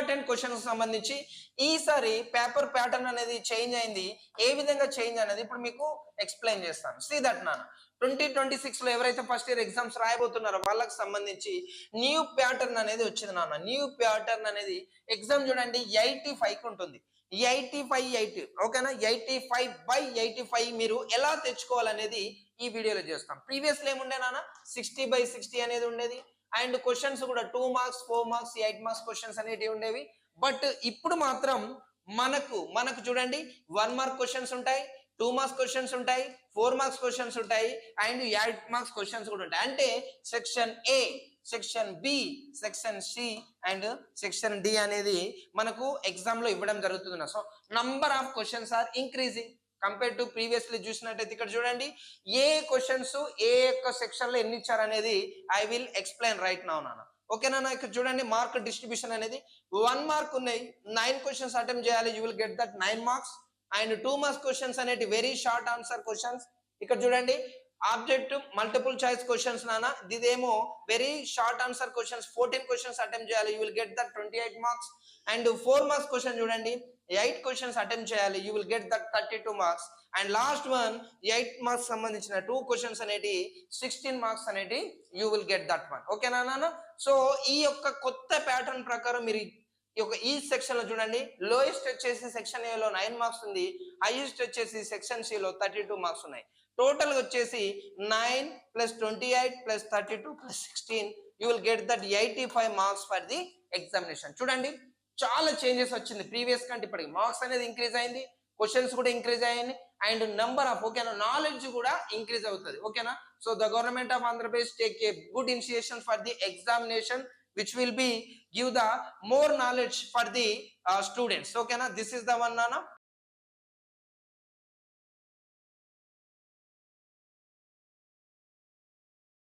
Important questions సంబంధించి ఈసారి paper pattern అనేది చేంజ్ అయింది. ఏ విధంగా చేంజ్ అనేది ఇప్పుడు మీకు ఎక్స్ప్లెయిన్ చేస్తాను. సీ దట్ నాన్న 2026 లో ఎవరైతే ఫస్ట్ ఇయర్ ఎగ్జామ్స్ రాయబోతున్నారో వాళ్ళకి సంబంధించి న్యూ ప్యాటర్న్ అనేది వచ్చింది నాన్న. న్యూ ప్యాటర్న్ అనేది ఎగ్జామ్ చూడండి 85కి ఉంటుంది. 85 ఓకేనా, 85/85 మీరు ఎలా తెచ్చుకోవాలనేది ఈ వీడియోలో చేస్తాం. ప్రీవియస్లో ఏముండే నాన్న 60/60 అనేది ఉండేది. అండ్ క్వశ్చన్స్ కూడా 2 మార్క్స్ 4 మార్క్స్ 8 మార్క్స్ క్వశ్చన్స్ అనేటివి ఉండేవి. బట్ ఇప్పుడు మాత్రం మనకు చూడండి 1 మార్క్ క్వశ్చన్స్ ఉంటాయి, 2 మార్క్స్ క్వశ్చన్స్ ఉంటాయి, 4 మార్క్స్ క్వశ్చన్స్ ఉంటాయి అండ్ 8 మార్క్స్ క్వశ్చన్స్ కూడా ఉంటాయి. అంటే section A, section B, section C and section D అనేది మనకు ఎగ్జామ్ లో ఇవ్వడం జరుగుతుంది. So number of questions are increasing compare to previously చూసినట్టయితే ఇక్కడ చూడండి ఏ క్వశ్చన్స్ ఏ యొక్క సెక్షన్ లో ఎన్ని ఇచ్చారు అనేది I will explain right now నాన్న. ఓకేనా, ఇక్కడ చూడండి మార్క్ డిస్ట్రిబ్యూషన్ అనేది 1 మార్క్ ఉన్నాయి, 9 క్వశ్చన్స్ అటెంప్ట్ చేయాలి, you will get that 9 marks. And 2 marks questions అనేది వెరీ షార్ట్ ఆన్సర్ క్వశ్చన్స్. ఇక్కడ చూడండి ఆబ్జెక్ట్ మల్టిపుల్ చాయిస్ క్వశ్చన్స్ నాన్న, ఇదేమో very short answer questions 14 questions attempt చేయాలి, you will get that 28 marks. And 4 marks question చూడండి 8 questions attempt చేయాలి, you will get that 32 marks. And last one 8 marks సంబంధించిన 2 questions అనేటి 16 marks అనేటి you will get that one. ఓకేనా నాన్న. So ఈ యొక్క కొత్త ప్యాటర్న్ ప్రకారం మీరు ఈ సెక్షన్ లో చూడండి లోయెస్ట్ వచ్చేసి సెక్షన్ ఏ లో 9 మార్క్స్ ఉంది, హైయెస్ట్ వచ్చేసి సెక్షన్ సి లో 32 మార్క్స్ ఉన్నాయి. టోటల్ వచ్చేసి 9 + 28 + 32 + 16 you will get that 85 marks for the examination. చూడండి చాలా చేంజెస్ వచ్చింది ప్రీవియస్ కంటే ఇప్పటికి. మార్క్స్ అనేది ఇంక్రీజ్ అయింది, క్వశ్చన్స్ కూడా ఇంక్రీజ్ అయ్యాయి అండ్ నంబర్ ఆఫ్ ఓకేనా నాలెడ్జ్ కూడా ఇంక్రీజ్ అవుతుంది. ఓకేనా, so the government of Andhra Pradesh take a good initiation for the examination which will be give the more knowledge for the students. Okay na, this is the one nana.